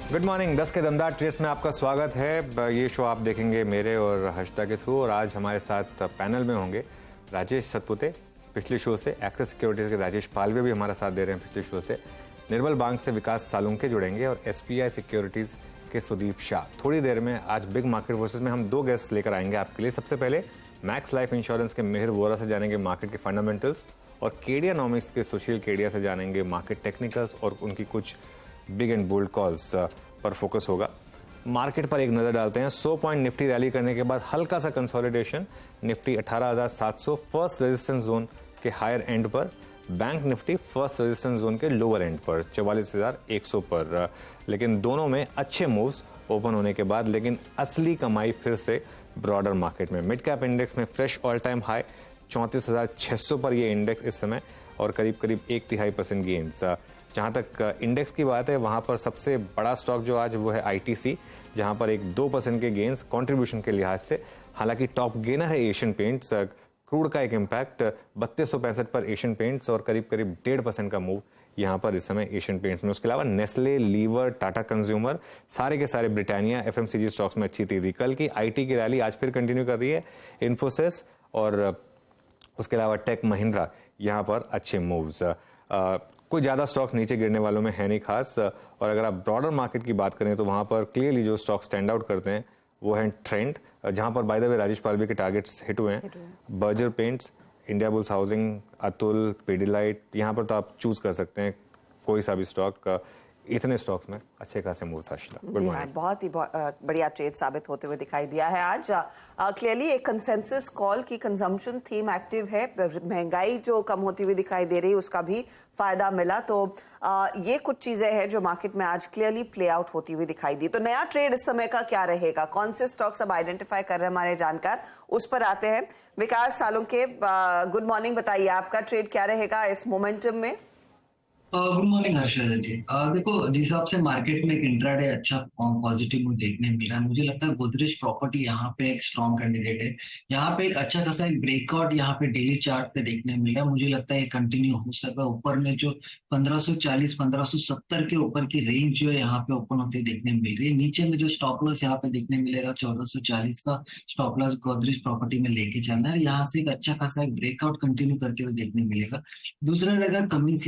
Good morning. 10 के दमदार trades में आपका स्वागत है। ये शो आप देखेंगे मेरे और हर्षिता के थ्रू, और आज हमारे साथ पैनल में होंगे राजेश सतपुते पिछले शो से, एक्सिस सिक्योरिटीज के राजेश पालवे भी हमारा साथ दे रहे हैं पिछले शो से, निर्मल बैंक से विकास सालुंके जुड़ेंगे और SBI सिक्योरिटीज के सुदीप शाह। थोड़ी देर में आज बिग मार्केट वर्सेस में हम 2 गेस्ट लेकर आएंगे आपके लिए। सबसे पहले मैक्स लाइफ इंश्योरेंस के मिहिर वोरा से जानेंगे मार्केट के फंडामेंटल्स, और केडियानॉमिक्स के सुशील केडिया से जानेंगे मार्केट टेक्निकल्स, और उनकी कुछ बिग एंड बोल्ड कॉल्स पर फोकस होगा। मार्केट पर एक नजर डालते हैं। 100 पॉइंट निफ्टी रैली करने के बाद हल्का सा consolidation, Nifty 18,700 first resistance zone के हायर एंड पर, bank Nifty first resistance zone के लोअर एंड पर 44,100 पर। लेकिन दोनों में अच्छे मूव्स ओपन होने के बाद, लेकिन असली कमाई फिर से ब्रॉडर मार्केट में। मिड कैप इंडेक्स में फ्रेश ऑल टाइम हाई 34,600 पर ये इंडेक्स इस समय, और करीब करीब 1/3% गेन्स। जहाँ तक इंडेक्स की बात है, वहाँ पर सबसे बड़ा स्टॉक जो आज वो है ITC, जहाँ पर एक 2% के गेन्स कंट्रीब्यूशन के लिहाज से। हालांकि टॉप गेनर है एशियन पेंट्स, क्रूड का एक इम्पैक्ट 3265 पर एशियन पेंट्स, और करीब करीब 1.5% का मूव यहाँ पर इस समय एशियन पेंट्स में। उसके अलावा नेस्ले, लीवर, टाटा कंज्यूमर, सारे के सारे ब्रिटानिया, FMCG स्टॉक्स में अच्छी तेजी। कल की IT की रैली आज फिर कंटिन्यू कर रही है, इन्फोसिस और उसके अलावा टेक महिंद्रा, यहाँ पर अच्छे मूव्स। कोई ज़्यादा स्टॉक्स नीचे गिरने वालों में है नहीं खास। और अगर आप ब्रॉडर मार्केट की बात करें तो वहाँ पर क्लियरली जो स्टॉक स्टैंड आउट करते हैं वो है ट्रेंड, जहाँ पर by the way Rajesh Palve के टारगेट्स हिट हुए हैं। Berger paints, India bulls housing, Atul, Pidilite, यहाँ पर तो आप चूज कर सकते हैं कोई सा भी स्टॉक। इतने स्टॉक्स में अच्छे खासे मूव्स। Good morning. बहुत ही बढ़िया ट्रेड साबित होते हुए दिखाई दिया है आज। क्लियरली एक कंसेंसस कॉल की कंजम्पशन थीम एक्टिव है, महंगाई जो कम होती हुई दिखाई दे रही है उसका भी फायदा मिला। तो ये कुछ चीजें हैं जो मार्केट में आज क्लियरली प्ले आउट होती हुई दिखाई दी। तो नया ट्रेड इस समय का क्या रहेगा, कौन से स्टॉक्स अब आइडेंटिफाई कर रहे हैं हमारे जानकार, उस पर आते हैं। विकास सालुंके, गुड मॉर्निंग। बताइए आपका ट्रेड क्या रहेगा इस मोमेंटम में। गुड मॉर्निंग हर्षद जी। देखो, जिस हिसाब से मार्केट में एक इंट्राडे अच्छा पॉजिटिव मूव देखने मिल रहा है, मुझे लगता है गोदरेज प्रॉपर्टी यहाँ पे एक स्ट्रॉन्ग कैंडिडेट है। यहाँ पे एक अच्छा खासा एक ब्रेकआउट यहाँ पे डेली चार्ट पे देखने मिल रहा है। मुझे लगता है ये कंटिन्यू हो सकता है। ऊपर में जो 1540 1570 के ऊपर की रेंज जो है यहाँ पे ओपन होती देखने मिल रही है। नीचे में जो स्टॉप लॉस यहाँ पे देखने मिलेगा 1440 का स्टॉप लॉस गोदरेज प्रॉपर्टी में लेके चलना है। यहाँ से एक अच्छा खासा एक ब्रेकआउट कंटिन्यू करते हुए देखने मिलेगा। दूसरा रहेगा कमिंस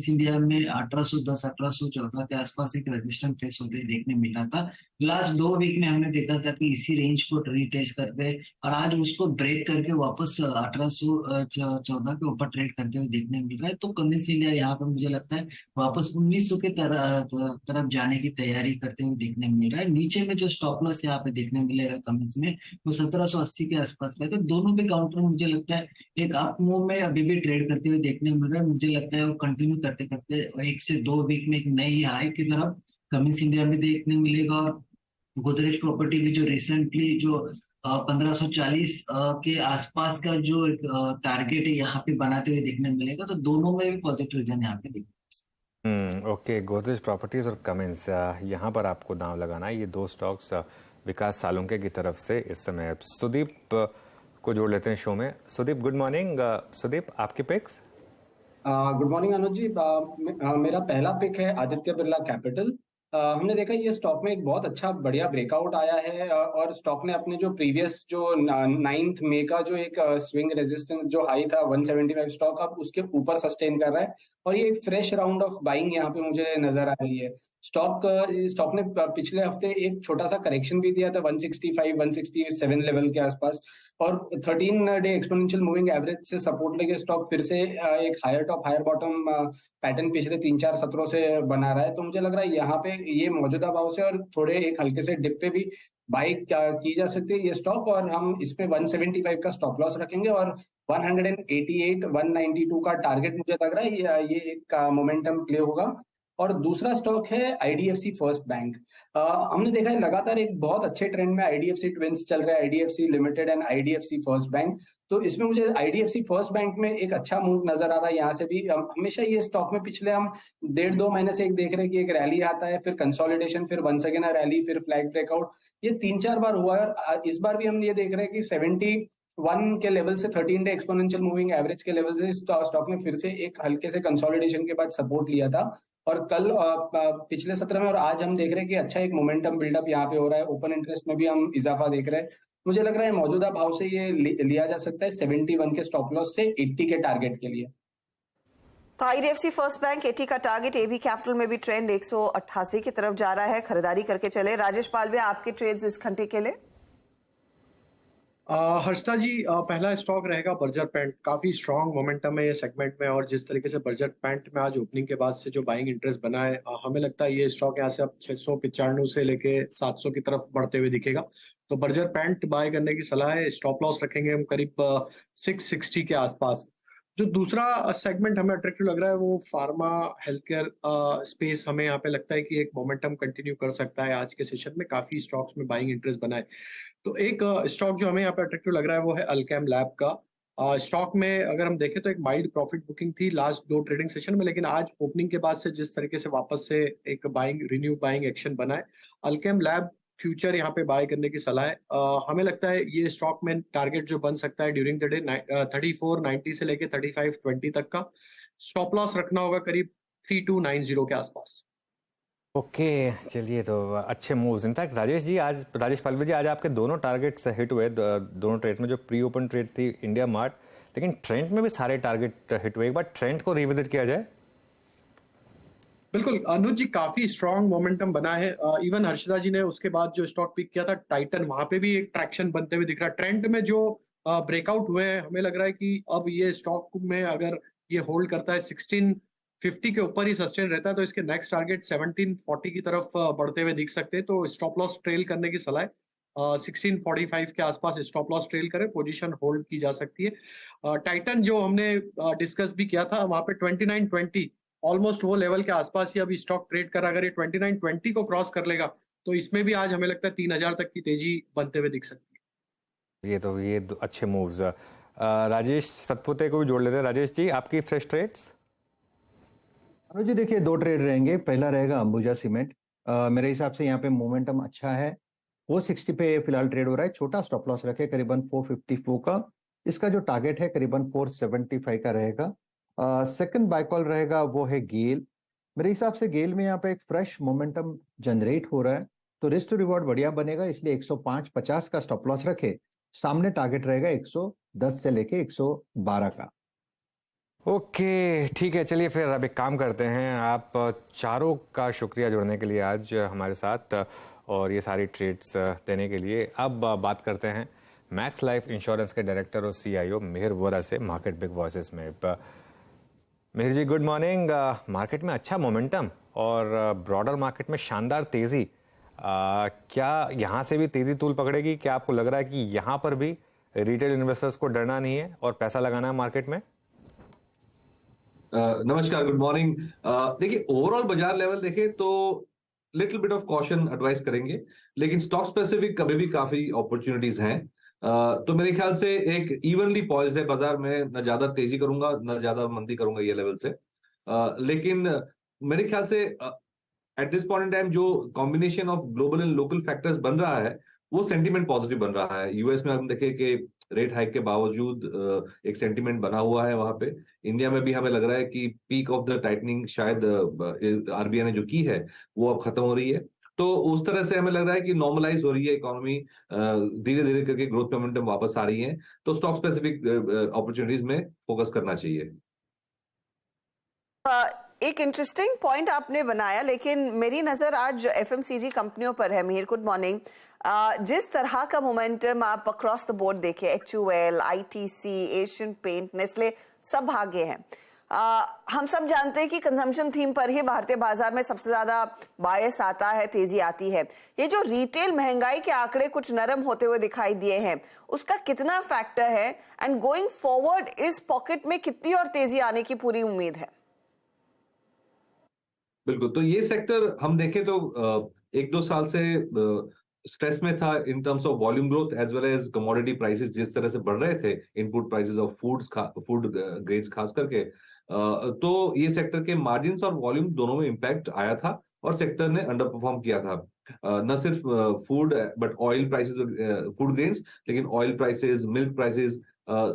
इंडिया में 1810 1814 के आसपास एक रेजिस्टेंस फेस होते देखने मिला था। लास्ट 2 वीक में हमने देखा था कि इसी रेंज को रीटेस्ट करते और आज उसको ब्रेक करके वापस 1814 के ऊपर ट्रेड करते हुए देखने मिल रहा है। तो कमिंस इंडिया यहाँ पर मुझे लगता है वापस 1900 के तरफ जाने की तैयारी करते हुए देखने मिल रहा है। नीचे में जो स्टॉप लॉस यहाँ पे देखने मिलेगा कमिंस में वो 1780 के आसपास का है। तो दोनों पे काउंटर मुझे लगता है एक अप मूव में अभी भी ट्रेड करते हुए देखने मिल रहा है। मुझे लगता है वो कंटिन्यू करते करते 1 से 2 वीक में एक नई हाई की तरफ कमिंस इंडिया में देखने मिलेगा। और गोदरेज प्रॉपर्टी भी जो रिसेंटली जो 1540 के आसपास का जो टारगेट है यहाँ पे बनाते हुए देखने मिलेगा। तो दोनों में भी पॉजिटिव रीजन यहाँ पे देखने। ओके, गोदरेज प्रॉपर्टीज और कमिंस, यहाँ पर आपको दांव लगाना है। ये 2 स्टॉक्स विकास सालुंके की तरफ से इस समय। सुदीप को जोड़ लेते हैं शो में। Sudeep, good morning. सुदीप, आपके picks. Good morning Anuj ji. मेरा पहला पिक है आदित्य बिरला कैपिटल। हमने देखा ये स्टॉक में एक बहुत अच्छा बढ़िया ब्रेकआउट आया है, और स्टॉक ने अपने जो प्रीवियस जो 9 मई का जो एक स्विंग रेजिस्टेंस जो हाई था 175 स्टॉक अब उसके ऊपर सस्टेन कर रहा है, और ये एक फ्रेश राउंड ऑफ बाइंग यहाँ पे मुझे नजर आ रही है। स्टॉक ने पिछले हफ्ते एक छोटा सा करेक्शन भी दिया था 165 167 लेवल के आसपास, और 13 डे एक्सपोनेंशियल मूविंग एवरेज से सपोर्ट लेके स्टॉक फिर से एक higher top higher bottom pattern पिछले 3-4 सत्रों से बना रहा है। तो मुझे लग रहा है यहाँ पे ये मौजूदा भाव से और थोड़े एक हल्के से डिप पे भी बाई की जा सकती है ये स्टॉक, और हम इसमें 175 का स्टॉप लॉस रखेंगे, और 188 192 का टारगेट मुझे लग रहा है ये एक मोमेंटम प्ले होगा। और दूसरा स्टॉक है IDFC फर्स्ट बैंक। हमने देखा है लगातार एक बहुत अच्छे ट्रेंड में IDFC ट्विंस चल रहा है, IDFC limited and IDFC first bank. तो इसमें मुझे IDFC फर्स्ट बैंक में एक अच्छा मूव नजर आ रहा है। यहाँ से भी हमेशा ये स्टॉक में पिछले हम 1.5-2 महीने से एक देख रहे हैं कि एक रैली आता है, फिर कंसोलिडेशन, फिर वंस अगेन रैली, फिर फ्लैग ब्रेकआउट, ये 3-4 बार हुआ है। और इस बार भी हम ये देख रहे हैं कि 71 के लेवल से 13 डे एक्सपोनेंशियल मूविंग एवरेज के लेवल से स्टॉक ने फिर से एक हल्के से कंसोलिडेशन के बाद सपोर्ट लिया था। और कल पिछले सत्र में और आज हम देख रहे हैं कि अच्छा एक मोमेंटम बिल्डअप यहाँ पे हो रहा है। ओपन इंटरेस्ट में भी हम इजाफा देख रहे हैं। मुझे लग रहा है मौजूदा भाव से ये लिया जा सकता है 71 के स्टॉप लॉस से 80 के टारगेट के लिए। तो आईडीएफसी फर्स्ट बैंक 80 का टारगेट, एबी कैपिटल में भी ट्रेंड 188 की तरफ जा रहा है। खरीदारी करके चले। राजेश पालवे, आपके ट्रेड्स इस घंटे के लिए? हर्षदा जी, पहला स्टॉक रहेगा बर्जर पेंट। काफी स्ट्रॉन्ग मोमेंटम है ये सेगमेंट में, और जिस तरीके से बर्जर पेंट में आज ओपनिंग के बाद से जो बाइंग इंटरेस्ट बना है, हमें लगता है ये स्टॉक यहाँ से अब 695 से लेके 700 की तरफ बढ़ते हुए दिखेगा। तो बर्जर पेंट बाय करने की सलाह है। स्टॉप लॉस रखेंगे हम करीब 660 के आसपास। जो दूसरा सेगमेंट हमें अट्रैक्टिव लग रहा है वो फार्मा हेल्थ केयर स्पेस। हमें यहाँ पे लगता है कि एक मोमेंटम कंटिन्यू कर सकता है। आज के सेशन में काफी स्टॉक्स में बाइंग इंटरेस्ट बना है। तो एक स्टॉक जो हमें यहाँ पे अट्रैक्टिव लग रहा है वो है अल्केम लैब का। स्टॉक में अगर हम देखें तो एक माइल्ड प्रॉफिट बुकिंग थी लास्ट 2 ट्रेडिंग सेशन में, लेकिन आज ओपनिंग के बाद से जिस तरीके से वापस से एक रिन्यू बाइंग एक्शन बना है, अल्केम लैब फ्यूचर यहाँ पे बाय करने की सलाह है। हमें लगता है ये स्टॉक में टारगेट जो बन सकता है ड्यूरिंग द डे 3490 से लेके 3520 तक का। स्टॉप लॉस रखना होगा करीब 3290 के आसपास। ओके, चलिए, तो अच्छे मूव्स। इनफैक्ट राजेश पालवे जी, आज आपके दोनों टारगेट्स हिट हुए, दोनों ट्रेड में। जो प्री ओपन ट्रेड थी इंडिया मार्ट, लेकिन ट्रेंड में भी सारे टारगेट हिट हुए। एक बार ट्रेंड को रिविजिट किया जाए। बिल्कुल अनुज जी, काफी स्ट्रॉन्ग मोमेंटम बना है। इवन हर्षदा जी ने उसके बाद जो स्टॉक पिक किया था टाइटन, वहां पे भी एक ट्रैक्शन बनते हुए दिख रहा है। ट्रेंड में जो ब्रेकआउट हुए हैं, हमें लग रहा है कि अब ये स्टॉक में अगर ये होल्ड करता है 1650 के ऊपर ही सस्टेन रहता है, तो इसके नेक्स्ट टारगेट 1740 की तरफ बढ़ते हुए दिख सकते हैं। तो स्टॉप लॉस ट्रेल करने की सलाह है। 1645 के आसपास स्टॉप लॉस ट्रेल करें, पोजीशन होल्ड की जा सकती है। टाइटन जो हमने डिस्कस भी किया था, वहां पे 2920 ऑलमोस्ट वो लेवल के आसपास ही अभी स्टॉक ट्रेड कर। अगर ये 2920 को क्रॉस कर लेगा तो इसमें भी आज हमें लगता है 3000 तक की तेजी बनते हुए दिख सकती है। ये अच्छे मूव्स। राजेश सतपुते को भी जोड़ लेते हैं। राजेश जी, आपकी फ्रेश ट्रेड्स? अनुज जी, देखिए 2 ट्रेड रहेंगे। पहला रहेगा अंबुजा सीमेंट। मेरे हिसाब से यहाँ पे मोमेंटम अच्छा है। 460 पे फिलहाल ट्रेड हो रहा है। छोटा स्टॉप लॉस रखे करीबन 454 का। इसका जो टारगेट है करीबन 475 का रहेगा। सेकंड बाय कॉल रहेगा वो है गेल। मेरे हिसाब से गेल में यहाँ पे एक फ्रेश मोमेंटम जनरेट हो रहा है, तो रिस्क टू रिवॉर्ड बढ़िया बनेगा, इसलिए 105.50 का स्टॉप लॉस रखे। सामने टारगेट रहेगा 110 से लेके 112 का। ओके, ठीक है। चलिए, फिर अब एक काम करते हैं। आप चारों का शुक्रिया जुड़ने के लिए आज हमारे साथ, और ये सारी ट्रेड्स देने के लिए। अब बात करते हैं मैक्स लाइफ इंश्योरेंस के डायरेक्टर और सीईओ मिहिर वोरा से मार्केट बिग वॉइसेस में। मिहिर जी, गुड मॉर्निंग। मार्केट में अच्छा मोमेंटम और ब्रॉडर मार्केट में शानदार तेजी। क्या यहाँ से भी तेजी तूल पकड़ेगी? क्या आपको लग रहा है कि यहाँ पर भी रिटेल इन्वेस्टर्स को डरना नहीं है और पैसा लगाना है मार्केट में? नमस्कार, गुड मॉर्निंग। देखिए, ओवरऑल बाजार लेवल देखें तो little bit of caution advice करेंगे, लेकिन स्टॉक स्पेसिफिक कभी भी काफी अपॉर्चुनिटीज हैं। तो मेरे ख्याल से एक इवनली पॉइज्ड है बाजार में। न ज्यादा तेजी करूंगा न ज्यादा मंदी करूंगा ये लेवल से। लेकिन मेरे ख्याल से at this point in time जो combination of global and local factors बन रहा है वो सेंटीमेंट पॉजिटिव बन रहा है। यूएस में हम देखें कि रेट हाइक के बावजूद एक सेंटीमेंट बना हुआ है वहां पे। इंडिया में भी हमें लग रहा है कि पीक ऑफ द टाइटनिंग शायद आरबीआई ने जो की है वो अब खत्म हो रही है। तो उस तरह से हमें लग रहा है कि नॉर्मलाइज हो रही है इकोनॉमी, धीरे धीरे करके ग्रोथ मोमेंटम वापस आ रही है। तो स्टॉक स्पेसिफिक अपॉर्चुनिटीज में फोकस करना चाहिए। एक इंटरेस्टिंग पॉइंट आपने बनाया, लेकिन मेरी नजर आज एफएमसीजी कंपनियों पर है। Mihir, good morning. जिस तरह का मोमेंटम आप अक्रॉस द बोर्ड देखें, HUL, ITC, Asian paint, Nestle, सब आगे हैं। हम सब जानते हैं कि कंजम्पशन थीम पर ही भारतीय बाजार में सबसे ज्यादा बायस आता है, तेजी आती है। ये जो रिटेल महंगाई के आंकड़े कुछ नरम होते हुए दिखाई दिए हैं, उसका कितना फैक्टर है? एंड गोइंग फॉरवर्ड इस पॉकेट में कितनी और तेजी आने की पूरी उम्मीद है? बिल्कुल, तो ये सेक्टर हम देखें तो 1-2 साल से स्ट्रेस में था in terms of volume growth as well as commodity prices जिस तरह से बढ़ रहे थे, input prices of food grades खास करके। तो ये सेक्टर के मार्जिन्स और वॉल्यूम दोनों में इंपैक्ट आया था और सेक्टर ने अंडर परफॉर्म किया था। न सिर्फ food but oil prices, food grains, लेकिन ऑयल प्राइसेस, मिल्क प्राइसेस,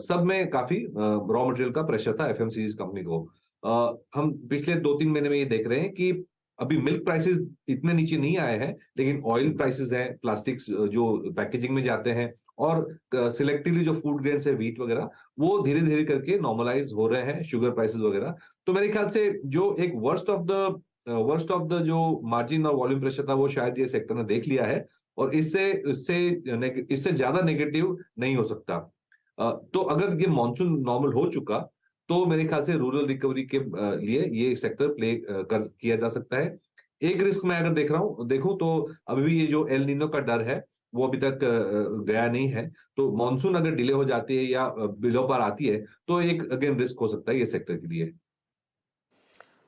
सब में काफी रॉ मटेरियल का प्रेशर था एफएमसीजी कंपनी को। हम पिछले 2-3 महीने में ये देख रहे हैं कि अभी मिल्क प्राइसेस इतने नीचे नहीं आए हैं, लेकिन ऑयल प्राइसेस हैं, प्लास्टिक्स जो पैकेजिंग में जाते हैं और सिलेक्टिवली जो फूड ग्रेन्स है, व्हीट वगैरह, वो धीरे-धीरे करके नॉर्मलाइज हो रहे हैं, शुगर प्राइसेस वगैरह। तो मेरे ख्याल से जो एक वर्स्ट ऑफ द जो मार्जिन और वॉल्यूम प्रेशर था, वो शायद ये सेक्टर ने देख लिया है और इससे ज्यादा नेगेटिव नहीं हो सकता। तो अगर ये मॉनसून नॉर्मल हो चुका, तो मेरे ख्याल से रूरल रिकवरी के लिए ये सेक्टर प्ले किया जा सकता है। एक रिस्क मैं अगर देखूं तो अभी भी ये जो एल नीनो का डर है, वो अभी तक गया नहीं है। तो मॉनसून अगर डिले हो जाती है या बिलो पर आती है, तो एक अगेन रिस्क हो सकता है ये सेक्टर के लिए।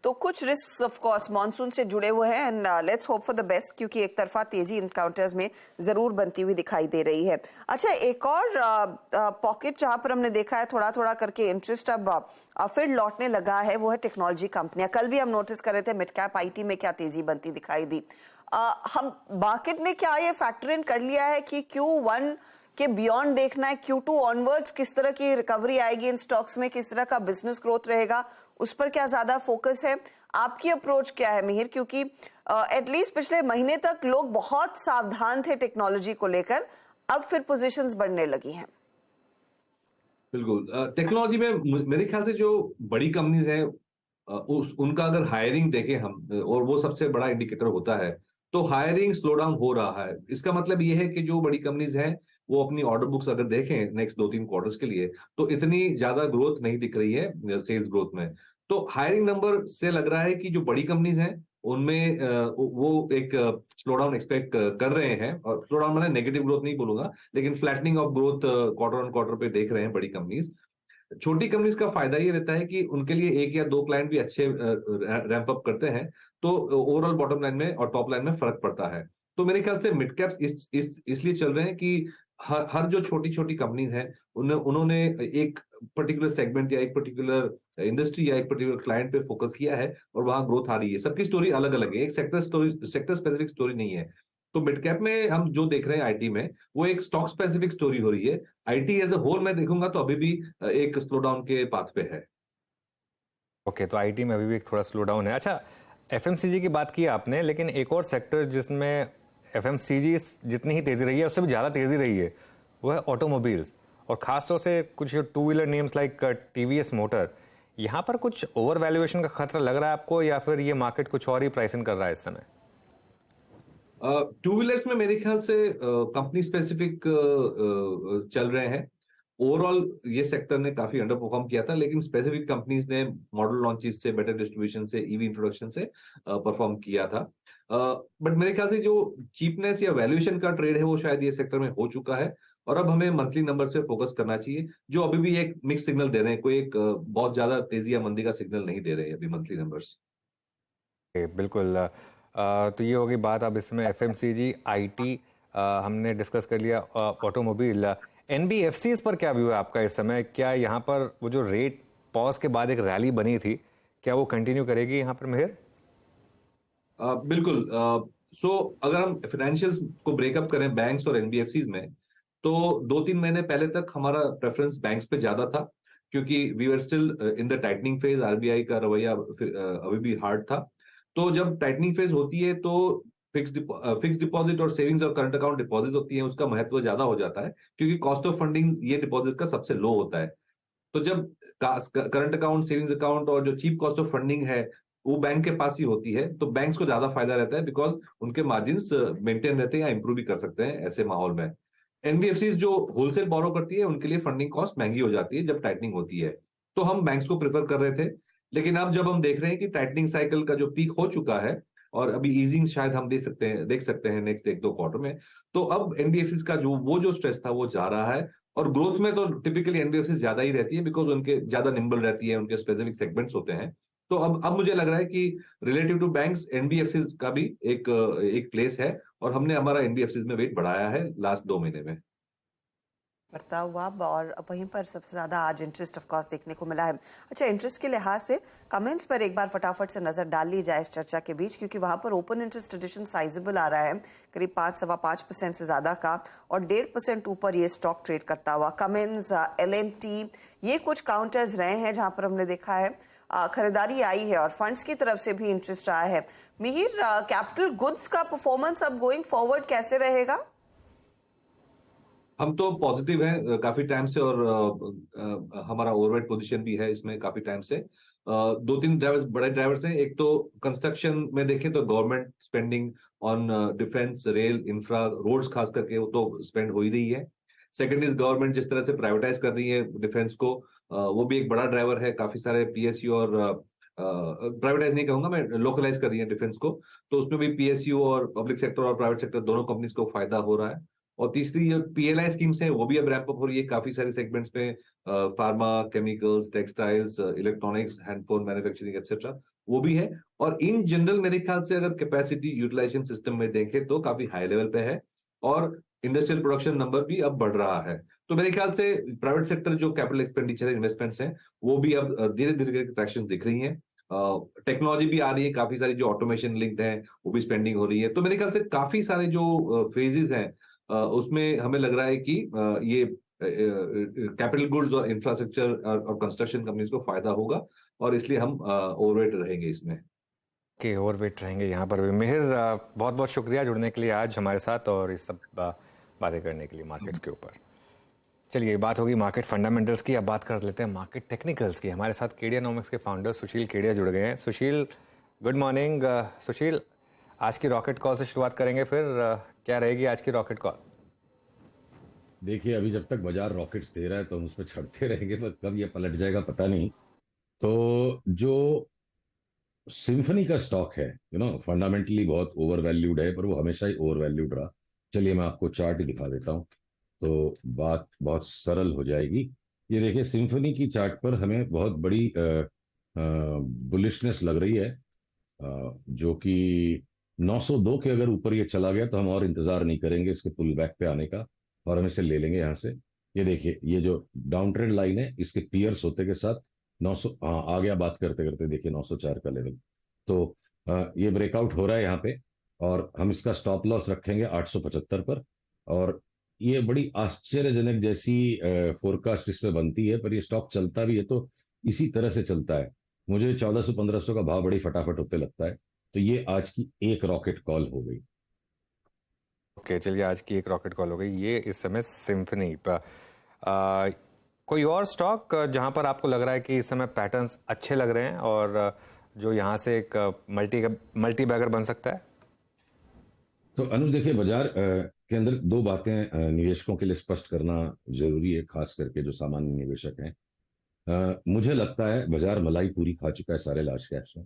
तो कुछ रिस्क ऑफ कोर्स मॉनसून से जुड़े हुए हैं and let's hope for the best, क्योंकि एक तरफा तेजी इन काउंटर्स में जरूर बनती हुई दिखाई दे रही है। अच्छा, एक और पॉकेट जहां पर हमने देखा है थोड़ा थोड़ा करके इंटरेस्ट अब फिर लौटने लगा है, वो है टेक्नोलॉजी कंपनियां। कल भी हम नोटिस कर रहे थे मिड कैप आईटी में क्या तेजी बनती दिखाई दी। हम मार्केट ने क्या ये फैक्टर इन कर लिया है कि Q1 के बियॉन्ड देखना है, Q2 ऑनवर्ड्स किस तरह की रिकवरी आएगी इन स्टॉक्स में, किस तरह का बिजनेस ग्रोथ रहेगा, उस पर क्या ज्यादा फोकस है? आपकी अप्रोच क्या है मिहिर? क्योंकि एटलीस्ट पिछले महीने तक लोग बहुत सावधान थे टेक्नोलॉजी को लेकर, अब फिर पोजीशंस बढ़ने लगी हैं। बिल्कुल, टेक्नोलॉजी में मेरे ख्याल से जो बड़ी कंपनीज हैं, उनका अगर हायरिंग देखें हम, और वो सबसे बड़ा इंडिकेटर होता है, तो हायरिंग स्लो डाउन हो रहा है। इसका मतलब ये है कि जो बड़ी कंपनीज हैं, वो अपनी ऑर्डर बुक्स अगर देखें नेक्स्ट 2-3 क्वार्टर्स के लिए, तो इतनी ज्यादा ग्रोथ नहीं दिख रही है सेल्स ग्रोथ में। तो हायरिंग नंबर से लग रहा है कि जो बड़ी कंपनीज हैं, उनमें वो एक स्लो डाउन एक्सपेक्ट कर रहे हैं। और स्लो डाउन मैंने नेगेटिव ग्रोथ नहीं बोलूंगा, लेकिन flattening of growth quarter on quarter पे देख रहे हैं बड़ी कंपनीज। छोटी कंपनीज का फायदा ये रहता है कि उनके लिए 1 या 2 क्लाइंट भी अच्छे रैंप अप करते हैं, तो ओवरऑल बॉटम लाइन में और टॉप लाइन में फर्क पड़ता है। तो मेरे ख्याल से मिड कैप्स इसलिए चल रहे हैं कि हर जो छोटी-छोटी कंपनीज हैं, उन्होंने एक पर्टिकुलर सेगमेंट या एक पर्टिकुलर इंडस्ट्री या एक पर्टिकुलर क्लाइंट पे फोकस किया है और वहां ग्रोथ आ रही है। सबकी स्टोरी अलग-अलग है, एक सेक्टर स्पेसिफिक स्टोरी नहीं है। तो मिड कैप में हम जो देख रहे हैं आईटी में, वो एक स्टॉक स्पेसिफिक स्टोरी हो रही है। आईटी एज अ होल मैं देखूंगा तो अभी भी एक स्लो डाउन के पाथ पे है। ओके, तो आईटी में अभी भी एक थोड़ा स्लो डाउन है। अच्छा, एफएमसीजी की बात की आपने, लेकिन एक और सेक्टर जिसमें एफएमसीजी जितनी ही तेजी रही है उससे भी ज्यादा तेजी रही है, वो है ऑटोमोबाइल्स, और खासतौर से कुछ two wheeler names like TVS motor. यहाँ पर कुछ ओवर वैल्यूएशन का खतरा लग रहा है आपको, या फिर ये मार्केट कुछ और ही प्राइसिंग कर रहा है इस समय? टू व्हीलर्स में मेरे ख्याल से कंपनी स्पेसिफिक चल रहे हैं। ओवरऑल ये सेक्टर ने काफी अंडर परफॉर्म किया था, लेकिन स्पेसिफिक कंपनीज ने मॉडल लॉन्चेस से, बेटर डिस्ट्रीब्यूशन से, ईवी इंट्रोडक्शन से परफॉर्म किया था। बट मेरे ख्याल से जो चीपनेस या वैल्यूएशन का ट्रेड है, वो शायद ये सेक्टर में हो चुका है और अब हमें मंथली नंबर्स पे फोकस करना चाहिए, जो अभी भी एक मिक्स सिग्नल दे रहे हैं। कोई एक बहुत ज्यादा तेजी या मंदी का सिग्नल नहीं दे रहे हैं अभी मंथली नंबर्स। बिल्कुल। तो ये होगी बात। अब इसमें एफएमसीजी, आईटी हमने डिस्कस कर लिया, ऑटोमोबाइल। एनबीएफसीज पर क्या व्यू है आपका इस समय? क्या यहाँ पर वो जो रेट पॉज के बाद एक रैली बनी थी, क्या वो कंटिन्यू करेगी यहाँ पर मिहिर? बिल्कुल। सो अगर हम फाइनेंशियल्स को ब्रेकअप करें बैंक्स और एनबीएफसीज में, तो 2-3 महीने पहले तक हमारा प्रेफरेंस बैंक्स पे ज्यादा था, क्योंकि we were still in the tightening phase. RBI का रवैया अभी भी हार्ड था। तो जब टाइटनिंग फेज होती है, तो फिक्स डिपॉजिट और सेविंग्स और करंट अकाउंट डिपॉजिट होती है, उसका महत्व ज्यादा हो जाता है, क्योंकि कॉस्ट ऑफ फंडिंग ये डिपॉजिट का सबसे लो होता है। तो जब करंट अकाउंट, सेविंग्स अकाउंट और जो चीप कॉस्ट ऑफ फंडिंग है, वो बैंक के पास ही होती है, तो बैंक्स को ज्यादा फायदा रहता है, बिकॉज उनके मार्जिन्स मेंटेन रहते हैं या इंप्रूव भी कर सकते हैं ऐसे माहौल में। एनबीएफसी जो होलसेल बोरो करती है, उनके लिए फंडिंग कॉस्ट महंगी हो जाती है जब टाइटनिंग होती है। तो हम बैंक्स को प्रेफर कर रहे थे, लेकिन अब जब हम देख रहे हैं कि टाइटनिंग साइकिल का जो पीक हो चुका है और अभी ईजिंग शायद हम देख सकते हैं नेक्स्ट 1-2 क्वार्टर में, तो अब एनबीएफसी का जो स्ट्रेस था वो जा रहा है। और ग्रोथ में तो टिपिकली एनबीएफसी ज्यादा ही रहती है, बिकॉज उनके ज्यादा निम्बल रहती है, उनके स्पेसिफिक सेगमेंट्स होते हैं। तो अब मुझे लग रहा है कि रिलेटिव टू बैंक्स, एनबीएफसी का भी एक प्लेस है, और हमने हमारा एनबीएफसी में वेट बढ़ाया है लास्ट 2 महीने में। बढ़ता हुआ। और वहीं पर सबसे ज्यादा आज इंटरेस्ट ऑफ कोर्स देखने को मिला है। अच्छा, इंटरेस्ट के लिहाज से कमेंट्स पर एक बार फटाफट से नजर डाल ली जाए इस चर्चा के बीच, क्योंकि वहां पर ओपन इंटरेस्ट एडिशन साइजेबल आ रहा है, करीब 5-5.25% से ज्यादा का, और 1.5% ऊपर ये स्टॉक ट्रेड करता हुआ। कमेंस, एलएनटी, ये कुछ काउंटर्स रहे हैं जहां पर हमने देखा है खरीदारी आई है और फंड्स की तरफ से भी इंटरेस्ट आया है। मिहिर, कैपिटल गुड्स का परफॉर्मेंस अब गोइंग फॉरवर्ड कैसे रहेगा? हम तो पॉजिटिव हैं काफी टाइम से, और हमारा ओवरवेट पोजीशन भी है इसमें काफी टाइम से। दो तीन ड्राइवर्स, बड़े ड्राइवर्स हैं। एक तो कंस्ट्रक्शन में देखें तो government spending on defence, rail, infra, roads खास करके वो तो स्पेंड हो ही रही है। सेकंड इज गवर्नमेंट जिस तरह से प्राइवेटाइज कर रही है डिफेंस को, वो भी एक बड़ा ड्राइवर है। काफी सारे पीएसयू और प्राइवेटाइज नहीं कहूंगा मैं, लोकलाइज कर रही है डिफेंस को, तो उसमें भी पीएसयू और पब्लिक सेक्टर और प्राइवेट सेक्टर दोनों कंपनीज को फायदा हो रहा है। और तीसरी जो पीएलआई स्कीम्स हैं वो भी अब रैंप अप हो रही है काफी सारे सेगमेंट्स में, pharma, chemicals, textiles, electronics, handphone manufacturing etcetera, वो भी है। और इन जनरल मेरे ख्याल से अगर कैपेसिटी यूटिलाइजेशन सिस्टम में देखें तो काफी हाई लेवल पे है, और इंडस्ट्रियल प्रोडक्शन नंबर भी अब बढ़ रहा है। तो मेरे ख्याल से प्राइवेट सेक्टर जो कैपिटल एक्सपेंडिचर इन्वेस्टमेंट्स हैं वो भी अब धीरे धीरे ट्रैक्शन दिख रही है। टेक्नोलॉजी भी आ रही है, काफी सारी जो ऑटोमेशन लिंक्ड है वो भी स्पेंडिंग हो रही है। तो मेरे ख्याल से काफी सारे जो फेजेस हैं उसमें हमें लग रहा है कि ये कैपिटल गुड्स और इंफ्रास्ट्रक्चर और कंस्ट्रक्शन कंपनीज को फायदा होगा, और इसलिए हम ओवरवेट रहेंगे इसमें। के ओवरवेट रहेंगे यहाँ पर भी। मिहिर, बहुत बहुत शुक्रिया जुड़ने के लिए आज हमारे साथ और इस सब बातें करने के लिए मार्केट्स के ऊपर। चलिए, बात होगी मार्केट फंडामेंटल्स की, अब बात कर लेते हैं मार्केट टेक्निकल्स की। हमारे साथ केडियानॉमिक्स के फाउंडर सुशील केडिया जुड़ गए हैं। सुशील, गुड मॉर्निंग। सुशील, आज की रॉकेट कॉल से शुरुआत करेंगे, फिर क्या रहेगी आज की रॉकेट कॉल? देखिए, अभी जब तक बाजार रॉकेट्स दे रहा है तो हम उस पर चढ़ते रहेंगे, पर कब ये पलट जाएगा पता नहीं। तो जो सिम्फनी का स्टॉक है, फंडामेंटली बहुत ओवर वैल्यूड है, पर वो हमेशा ही ओवर वैल्यूड रहा। चलिए मैं आपको चार्ट दिखा देता हूँ तो बात बहुत सरल हो जाएगी। ये देखिए, सिम्फनी की चार्ट पर हमें बहुत बड़ी बुलिशनेस लग रही है, जो कि 902 के अगर ऊपर ये चला गया तो हम और इंतजार नहीं करेंगे इसके पुल बैक पे आने का, और हम इसे ले लेंगे यहाँ से। ये देखिए, ये जो डाउन ट्रेंड लाइन है इसके पियर्स होते के साथ 900 आ गया। बात करते करते देखिए 904 का लेवल, तो ये ब्रेकआउट हो रहा है यहाँ पे, और हम इसका स्टॉप लॉस रखेंगे 875 पर। और ये बड़ी आश्चर्यजनक जैसी फोरकास्ट इसमें बनती है, पर ये स्टॉक चलता भी है तो इसी तरह से चलता है। मुझे 1400-1500 का भाव बड़ी फटाफट होते लगता है। तो ये आज की एक रॉकेट कॉल हो गई। ओके, चलिए, आज की एक रॉकेट कॉल हो गई। ये इस समय सिम्फनी पर कोई और स्टॉक जहां पर आपको लग रहा है कि इस समय पैटर्न्स अच्छे लग रहे हैं और जो यहां से एक मल्टी बैगर बन सकता है? तो अनुज, देखिए, बाजार के अंदर दो बातें निवेशकों के लिए स्पष्ट करना जरूरी है, खास करके जो सामान्य निवेशक हैं। मुझे लगता है बाजार मलाई पूरी खा चुका है सारे लार्ज कैप्स में,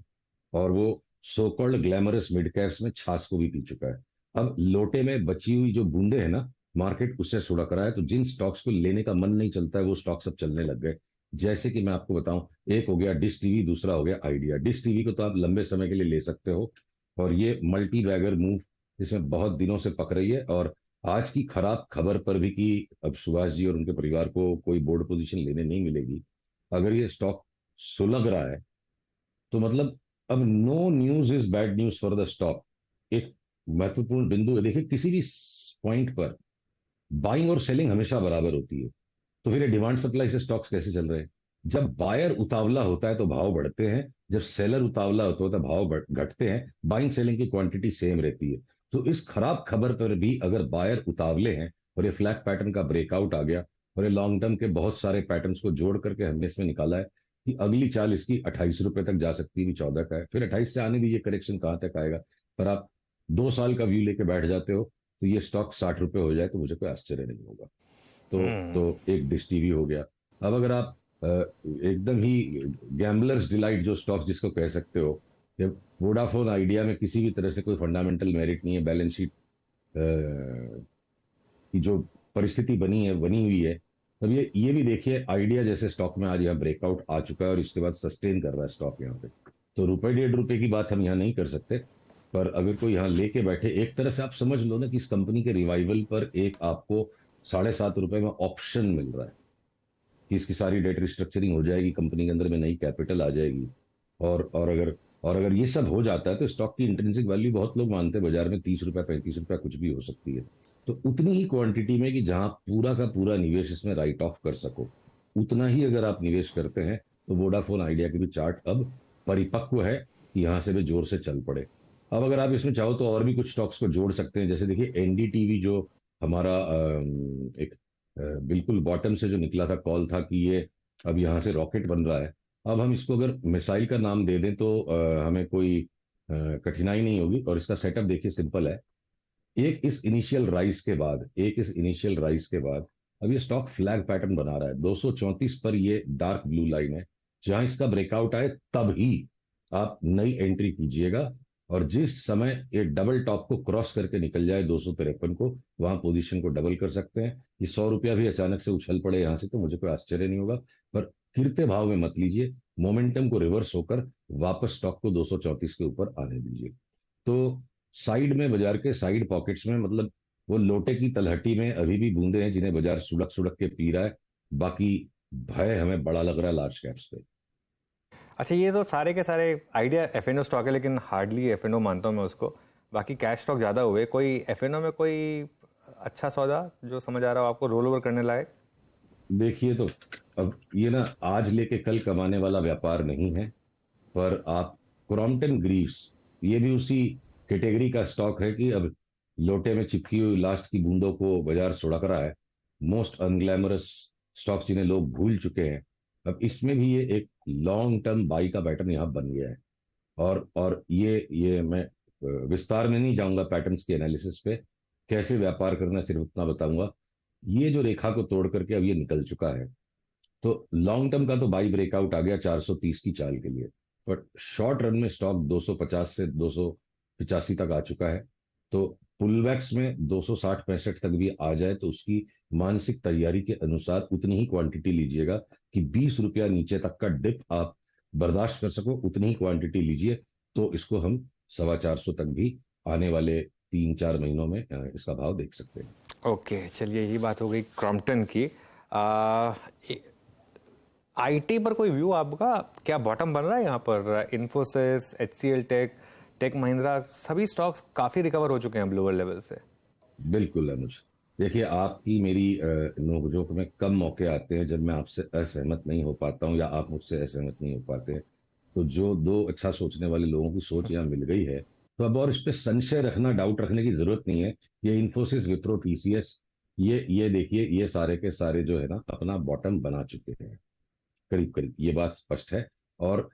और वो so called glamorous mid caps में छाछ को भी पी चुका है। अब लोटे में बची हुई जो बूंदे हैं ना, मार्केट उससे सुड़क रहा है। तो जिन स्टॉक्स को लेने का मन नहीं चलता है वो स्टॉक्स अब चलने लग गए। जैसे कि मैं आपको बताऊं, एक हो गया डिश टीवी, दूसरा हो गया आइडिया। डिश टीवी को तो आप लंबे समय के लिए ले सकते हो, और ये मल्टी बैगर मूव इसमें बहुत दिनों से पक रही है। और आज की खराब खबर पर भी कि अब सुभाष जी और उनके परिवार को कोई बोर्ड पोजीशन लेने नहीं मिलेगी, अगर ये स्टॉक सुलग रहा है तो मतलब अब no news is bad news for the stock. एक महत्वपूर्ण बिंदु है, देखिए, किसी भी पॉइंट पर बाइंग और सेलिंग हमेशा बराबर होती है। तो फिर ये डिमांड सप्लाई से स्टॉक्स कैसे चल रहे हैं? जब बायर उतावला होता है तो भाव बढ़ते हैं, जब सेलर उतावला होता है तो भाव घटते हैं। बाइंग सेलिंग की क्वांटिटी सेम रहती है। तो इस खराब खबर पर भी अगर बायर उतावले हैं और ये फ्लैग पैटर्न का ब्रेकआउट आ गया, और ये लॉन्ग टर्म के बहुत सारे पैटर्न्स को जोड़ करके हमने इसमें निकाला है कि अगली चाल इसकी 28 रुपए तक जा सकती है, भी 14 का है। फिर 28 से आने दीजिए, करेक्शन कहां तक आएगा। पर आप 2 साल का व्यू लेके बैठ जाते हो तो ये स्टॉक 60 रुपए हो जाए तो मुझे कोई आश्चर्य नहीं होगा। तो एक डिश टीवी हो गया। अब अगर आप एकदम ही गैम्बलर्स डिलाइट जो स्टॉक्स जिसको कह सकते हो, वोडाफोन आइडिया में किसी भी तरह से कोई फंडामेंटल मेरिट नहीं है, बैलेंस शीट की जो परिस्थिति बनी हुई है। अब ये भी देखिए, आइडिया जैसे स्टॉक में आज यहाँ ब्रेकआउट आ चुका है और इसके बाद सस्टेन कर रहा है स्टॉक यहाँ पे। तो ₹1.5 की बात हम यहाँ नहीं कर सकते, पर अगर कोई यहाँ लेके बैठे, एक तरह से आप समझ लो ना कि इस कंपनी के रिवाइवल पर एक आपको 7.5 रुपए में ऑप्शन मिल रहा है कि इसकी सारी डेट रिस्ट्रक्चरिंग हो जाएगी, कंपनी के अंदर में नई कैपिटल आ जाएगी। और अगर ये सब हो जाता है तो स्टॉक की इंट्रिंसिक वैल्यू बहुत लोग मानते हैं बाजार में 30 रुपए 35 रुपए कुछ भी हो सकती है। तो उतनी ही क्वांटिटी में कि जहां पूरा का पूरा निवेश इसमें राइट ऑफ कर सको, उतना ही अगर आप निवेश करते हैं तो वोडाफोन आइडिया की भी चार्ट अब परिपक्व है कि यहाँ से भी जोर से चल पड़े। अब अगर आप इसमें चाहो तो और भी कुछ स्टॉक्स को जोड़ सकते हैं, जैसे देखिए एनडीटीवी जो हमारा एक बिल्कुल बॉटम से जो निकला था, कॉल था कि ये अब यहाँ से रॉकेट बन रहा है। अब हम इसको अगर मिसाइल का नाम दे दें तो हमें कोई कठिनाई नहीं होगी। और इसका सेटअप देखिए सिंपल है। एक इस इनिशियल राइज के बाद अब ये स्टॉक फ्लैग पैटर्न बना रहा है 234 पर। ये डार्क ब्लू लाइन है, जहां इसका ब्रेकआउट आए तब ही आप नई एंट्री कीजिएगा। और जिस समय ये डबल टॉप को क्रॉस करके निकल जाए 253 को, वहां पोजीशन को डबल कर सकते हैं। ये 100 रुपया भी अचानक से उछल पड़े यहां से तो मुझे कोई आश्चर्य नहीं होगा, पर गिरते भाव में मत लीजिए। मोमेंटम को रिवर्स होकर वापस स्टॉक को 234 के ऊपर आने दीजिए। तो साइड में, बाजार के साइड पॉकेट्स में, मतलब वो लोटे की तलहटी में अभी भी बूंदे हैं जिन्हें बाजार सुड़क सुड़क के पी रहा है। बाकी भय हमें बड़ा लग रहा है लार्ज कैप्स पे। अच्छा, ये तो सारे के सारे आइडिया एफएनओ स्टॉक है, लेकिन हार्डली एफएनओ मानता हूँ मैं उसको। बाकी कैश स्टॉक ज़्यादा हुए। कोई एफएनओ में कोई अच्छा सौदा जो समझ आ रहा हो आपको, रोल ओवर करने लायक? देखिए, तो अब ये ना आज लेके कल कमाने वाला व्यापार नहीं है, पर आप क्रॉम्पटन ग्रीव्स, ये भी उसी कैटेगरी का स्टॉक है कि अब लोटे में चिपकी हुई लास्ट की बूंदों को बाजार सुड़क रहा है। मोस्ट अनग्लैमरस स्टॉक जिन्हें लोग भूल चुके हैं, अब इसमें भी ये एक लॉन्ग टर्म बाई का पैटर्न यहाँ बन गया है। और ये मैं विस्तार में नहीं जाऊंगा पैटर्न्स के एनालिसिस पे, कैसे व्यापार करना सिर्फ उतना बताऊंगा। ये जो रेखा को तोड़ करके अब ये निकल चुका है, तो लॉन्ग टर्म का तो बाई ब्रेकआउट आ गया 430 की चाल के लिए, बट शॉर्ट रन में स्टॉक 250 से 285 तक आ चुका है। तो पुलबैक्स में 260-65 तक भी आ जाए तो उसकी मानसिक तैयारी के अनुसार उतनी ही क्वांटिटी लीजिएगा कि 20 रुपया नीचे तक का डिप आप बर्दाश्त कर सको, उतनी ही क्वांटिटी लीजिए। तो इसको हम 425 तक भी आने वाले 3-4 महीनों में इसका भाव देख सकते हैं। ओके, चलिए, यही बात हो गई क्रॉम्पटन की। आईटी पर कोई व्यू आपका? क्या बॉटम बन रहा है यहाँ पर? इन्फोसिस, एचसीएल टेक महिंद्रा, सभी स्टॉक्स काफी रिकवर हो चुके हैं अब लोअर लेवल से। बिल्कुल अनुज, देखिए आपकी मेरी नोकझोंक में कम मौके आते हैं जब मैं आपसे असहमत नहीं हो पाता हूं या आप मुझसे असहमत नहीं हो पाते हैं। तो जो दो अच्छा सोचने वाले लोगों की सोच यहाँ मिल गई है, तो अब और इस पे संशय रखना, डाउट रखने की जरूरत नहीं है। ये इन्फोसिस, विप्रो, टीसीएस, ये देखिए, ये सारे के सारे जो है ना अपना बॉटम बना चुके हैं करीब करीब, ये बात स्पष्ट है। और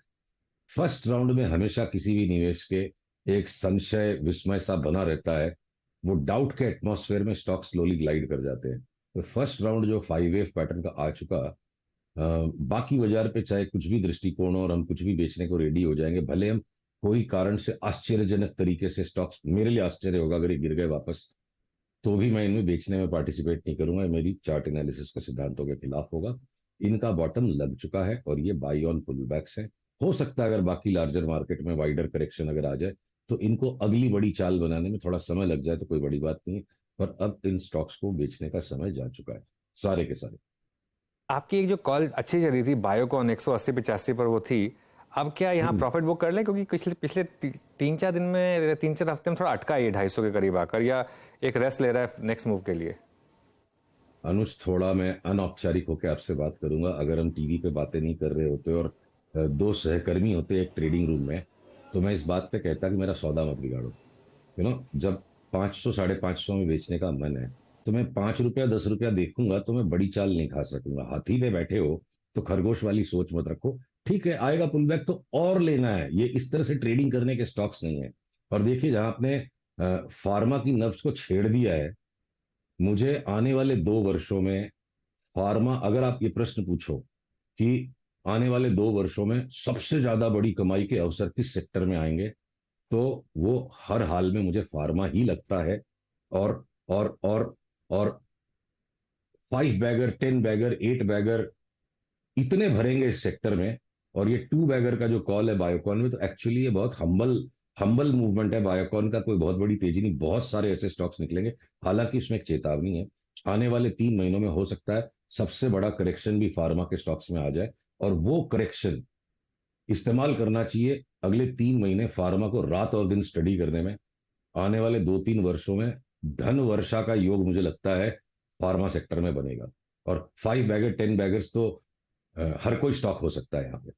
फर्स्ट राउंड में हमेशा किसी भी निवेश के एक संशय, विस्मय सा बना रहता है। वो डाउट के एटमॉस्फेयर में स्टॉक स्लोली ग्लाइड कर जाते हैं। तो फर्स्ट राउंड जो 5 वेव पैटर्न का आ चुका, बाकी बाजार पे चाहे कुछ भी दृष्टिकोण हो और हम कुछ भी बेचने को रेडी हो जाएंगे, भले हम कोई कारण से आश्चर्यजनक तरीके से स्टॉक्स, मेरे लिए आश्चर्य होगा अगर ये गिर गए वापस, तो भी मैं इनमें बेचने में पार्टिसिपेट नहीं करूंगा। मेरी चार्ट एनालिसिस के सिद्धांतों के खिलाफ होगा। इनका बॉटम लग चुका है और ये बाई ऑन पुल बैक्स है। हो सकता है अगर बाकी लार्जर मार्केट में वाइडर करेक्शन अगर आ जाए तो इनको अगली बड़ी चाल बनाने में थोड़ा समय लग जाए तो कोई बड़ी बात नहीं है, पर अब इन स्टॉक्स को बेचने का समय जा चुका है सारे के सारे। आपकी एक जो कॉल अच्छी चली थी बायोकॉन 180-85 पर, वो थी। अब क्या यहाँ प्रॉफिट बुक कर लें? क्योंकि पिछले 3-4 दिन में, 3-4 हफ्ते में थोड़ा अटका है 250 के करीब आकर, या एक रेस्ट ले रहा है नेक्स्ट मूव के लिए? अनुज, थोड़ा मैं अनौपचारिक होकर आपसे बात करूंगा। अगर हम टीवी पे बातें नहीं कर रहे होते और दो सहकर्मी होते एक ट्रेडिंग रूम में, तो मैं इस बात पे कहता कि मेरा सौदा मत बिगाड़ो। जब 500-550 में बेचने का मन है तो मैं 5 रुपया 10 रुपया देखूंगा तो मैं बड़ी चाल नहीं खा सकूंगा। हाथी पे बैठे हो तो खरगोश वाली सोच मत रखो। ठीक है, आएगा पुलबैक तो और लेना है। ये इस तरह से ट्रेडिंग करने के स्टॉक्स नहीं है। और देखिए, जहां आपने फार्मा की नब्ज को छेड़ दिया है, मुझे आने वाले 2 वर्षों में फार्मा, अगर आप ये प्रश्न पूछो कि आने वाले 2 वर्षों में सबसे ज्यादा बड़ी कमाई के अवसर किस सेक्टर में आएंगे, तो वो हर हाल में मुझे फार्मा ही लगता है। और और और और 5 बैगर, 10 बैगर, 8 बैगर इतने भरेंगे इस सेक्टर में। और ये 2 बैगर का जो कॉल है बायोकॉन में, तो एक्चुअली ये बहुत हम्बल मूवमेंट है। बायोकॉन का कोई बहुत बड़ी तेजी नहीं, बहुत सारे ऐसे स्टॉक्स निकलेंगे। हालांकि इसमें एक चेतावनी है, आने वाले 3 महीनों में हो सकता है सबसे बड़ा करेक्शन भी फार्मा के स्टॉक्स में आ जाए, और वो करेक्शन इस्तेमाल करना चाहिए अगले 3 महीने फार्मा को रात और दिन स्टडी करने में। आने वाले 2-3 वर्षों में धन वर्षा का योग मुझे लगता है फार्मा सेक्टर में बनेगा। और 5 बैगर, 10 बैगर्स तो हर कोई स्टॉक हो सकता है यहाँ पे।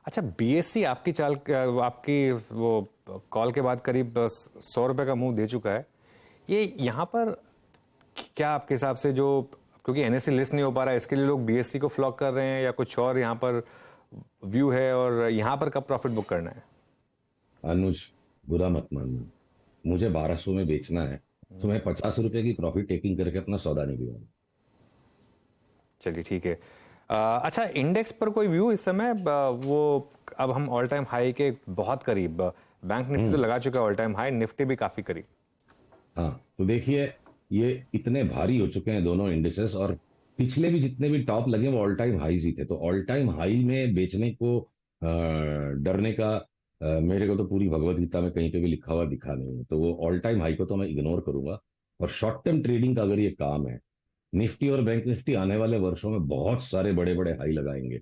अच्छा, बीएससी आपकी चाल, आपकी वो कॉल के बाद करीब 100 रुपए का मुंह दे चुका है। ये यहाँ पर क्या आपके हिसाब से, जो क्योंकि एनएससी लिस्ट नहीं हो पा रहा है, इसके लिए लोग बीएससी को फ्लॉक कर रहे हैं या कुछ और यहाँ पर व्यू है, और यहाँ पर कब प्रॉफिट बुक करना है? अनुज, बुरा मत मानना, मुझे 1200 में बेचना है तो मैं 50 रुपए की प्रॉफिट टेकिंग करके अपना सौदा नहीं दिया। चलिए ठीक है। अच्छा, इंडेक्स पर कोई व्यू इस समय? वो अब हम ऑल टाइम हाई के बहुत करीब, बैंक निफ्टी तो लगा चुका है ऑल टाइम हाई, निफ्टी भी काफी करीब। हाँ, तो देखिए ये इतने भारी हो चुके हैं दोनों इंडिसेस, और पिछले भी जितने भी टॉप लगे वो ऑल टाइम हाईज ही थे। तो ऑल टाइम हाई में बेचने को डरने का मेरे को तो पूरी भगवत गीता में कहीं पे भी लिखा हुआ दिखा नहीं है। तो वो ऑल टाइम हाई को तो मैं इग्नोर करूंगा। और शॉर्ट टर्म ट्रेडिंग का अगर ये काम है, निफ्टी और बैंक निफ्टी आने वाले वर्षों में बहुत सारे बड़े बड़े हाई लगाएंगे।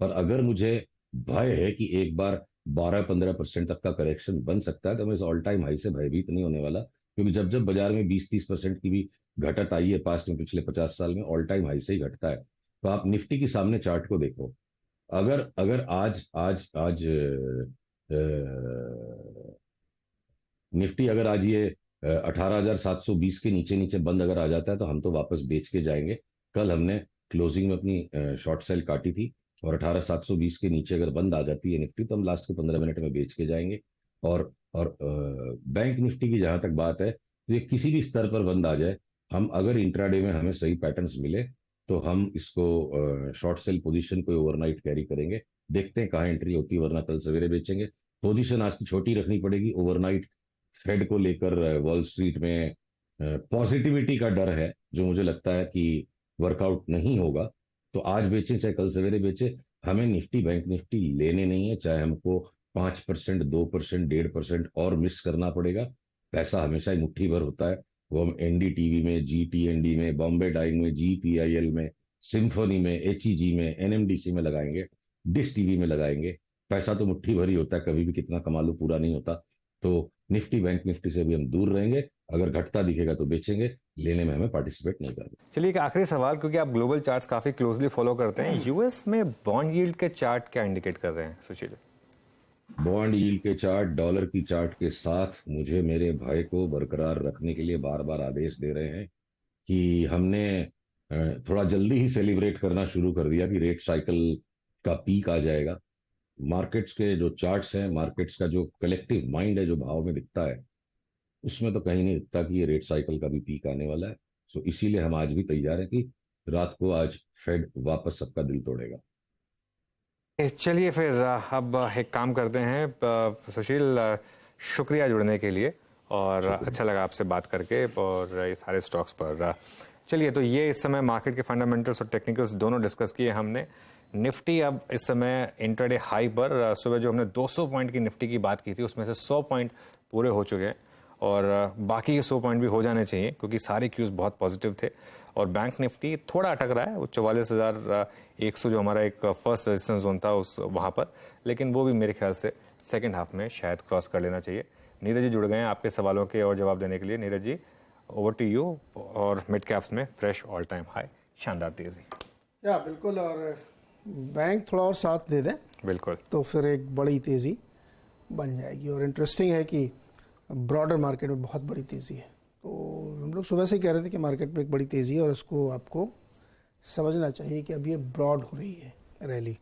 पर अगर मुझे भय है कि एक बार 12-15% तक का करेक्शन बन सकता है, तो मैं इस ऑल टाइम हाई से भयभीत नहीं होने वाला। क्योंकि जब जब बाजार में 20-30% की भी घटत आई है पास्ट में, पिछले 50 साल में ऑल टाइम हाई से ही घटता है। तो आप निफ्टी के सामने चार्ट को देखो, अगर अगर आज आज आज निफ्टी अगर आज ये 18,720 के नीचे नीचे बंद अगर आ जाता है तो हम तो वापस बेच के जाएंगे। कल हमने क्लोजिंग में अपनी शॉर्ट सेल काटी थी, और 18,720 के नीचे अगर बंद आ जाती है निफ्टी तो हम लास्ट के 15 मिनट में बेच के जाएंगे। और बैंक निफ्टी की जहां तक बात है, तो ये किसी भी स्तर पर बंद आ जाए, हम अगर इंट्राडे में हमें सही पैटर्न्स मिले तो हम इसको शॉर्ट सेल पोजीशन को ओवरनाइट कैरी करेंगे। देखते हैं कहाँ एंट्री होती है, वरना कल सवेरे बेचेंगे। पोजीशन आज की छोटी रखनी पड़ेगी। ओवरनाइट फेड को लेकर वॉल स्ट्रीट में पॉजिटिविटी का डर है, जो मुझे लगता है कि वर्कआउट नहीं होगा। तो आज बेचें चाहे कल सवेरे बेचें, हमें निफ्टी बैंक निफ्टी लेने नहीं है। चाहे हमको 5%, 2%, 1.5% और मिस करना पड़ेगा। पैसा हमेशा ही मुट्ठी भर होता है। वो हम एनडीटीवी में, जीटीएनडी में, बॉम्बे डाइंग में, जीपीआईएल में, सिम्फनी में, एचईजी में, एनएमडीसी में लगाएंगे, डिश टीवी में लगाएंगे। पैसा तो मुट्ठी भर ही होता है, कभी भी कितना कमा लो पूरा नहीं होता। तो निफ्टी बैंक निफ्टी से भी हम दूर रहेंगे। अगर घटता दिखेगा तो बेचेंगे, लेने में हमें पार्टिसिपेट नहीं करेंगे। चलिए, एक आखिरी सवाल, क्योंकि आप ग्लोबल चार्ट्स काफी क्लोजली फॉलो करते हैं, यूएस में बॉन्ड यील्ड के चार्ट क्या इंडिकेट कर रहे हैं सुशील? बॉन्ड यील्ड के चार्ट डॉलर की चार्ट के साथ मुझे मेरे भय को बरकरार रखने के लिए बार बार आदेश दे रहे हैं कि हमने थोड़ा जल्दी ही सेलिब्रेट करना शुरू कर दिया कि रेट साइकिल का पीक आ जाएगा। मार्केट्स के जो चार्ट्स हैं, मार्केट्स का जो कलेक्टिव माइंड है, जो भाव में दिखता है, उसमें तो कहीं नहीं दिखता कि ये रेट साइकिल का भी पीक आने वाला है। सो इसीलिए हम आज भी तैयार हैं कि रात को आज फेड वापस सबका दिल तोड़ेगा। चलिए फिर अब एक काम करते हैं सुशील, शुक्रिया जुड़ने के लिए, और अच्छा लगा आपसे बात करके और ये सारे स्टॉक्स पर। चलिए, तो ये इस समय मार्केट के फंडामेंटल्स और टेक्निकल्स दोनों डिस्कस किए हमने। निफ्टी अब इस समय इंट्राडे हाई पर, सुबह जो हमने 200 पॉइंट की निफ्टी की बात की थी उसमें से 100 पॉइंट पूरे हो चुके हैं, और बाकी के 100 पॉइंट भी हो जाने चाहिए क्योंकि सारे क्यूज बहुत पॉजिटिव थे। और बैंक निफ्टी थोड़ा अटक रहा है, वो 44,100 जो हमारा एक फर्स्ट रेजिस्टेंस जोन था उस वहाँ पर, लेकिन वो भी मेरे ख्याल से सेकेंड हाफ में शायद क्रॉस कर लेना चाहिए। नीरज जी जुड़ गए हैं आपके सवालों के और जवाब देने के लिए। Neeraj ji, over to you. और मिड कैप्स में फ्रेश ऑल टाइम हाई, शानदार तेजी। या बिल्कुल, और बैंक थोड़ा और साथ दे दें बिल्कुल, तो फिर एक बड़ी तेज़ी बन जाएगी। और इंटरेस्टिंग है कि ब्रॉडर मार्केट में बहुत बड़ी तेज़ी है। तो हम लोग सुबह से ही कह रहे थे कि मार्केट में एक बड़ी तेज़ी है और इसको आपको समझना चाहिए कि अब ये ब्रॉड हो रही है रैली।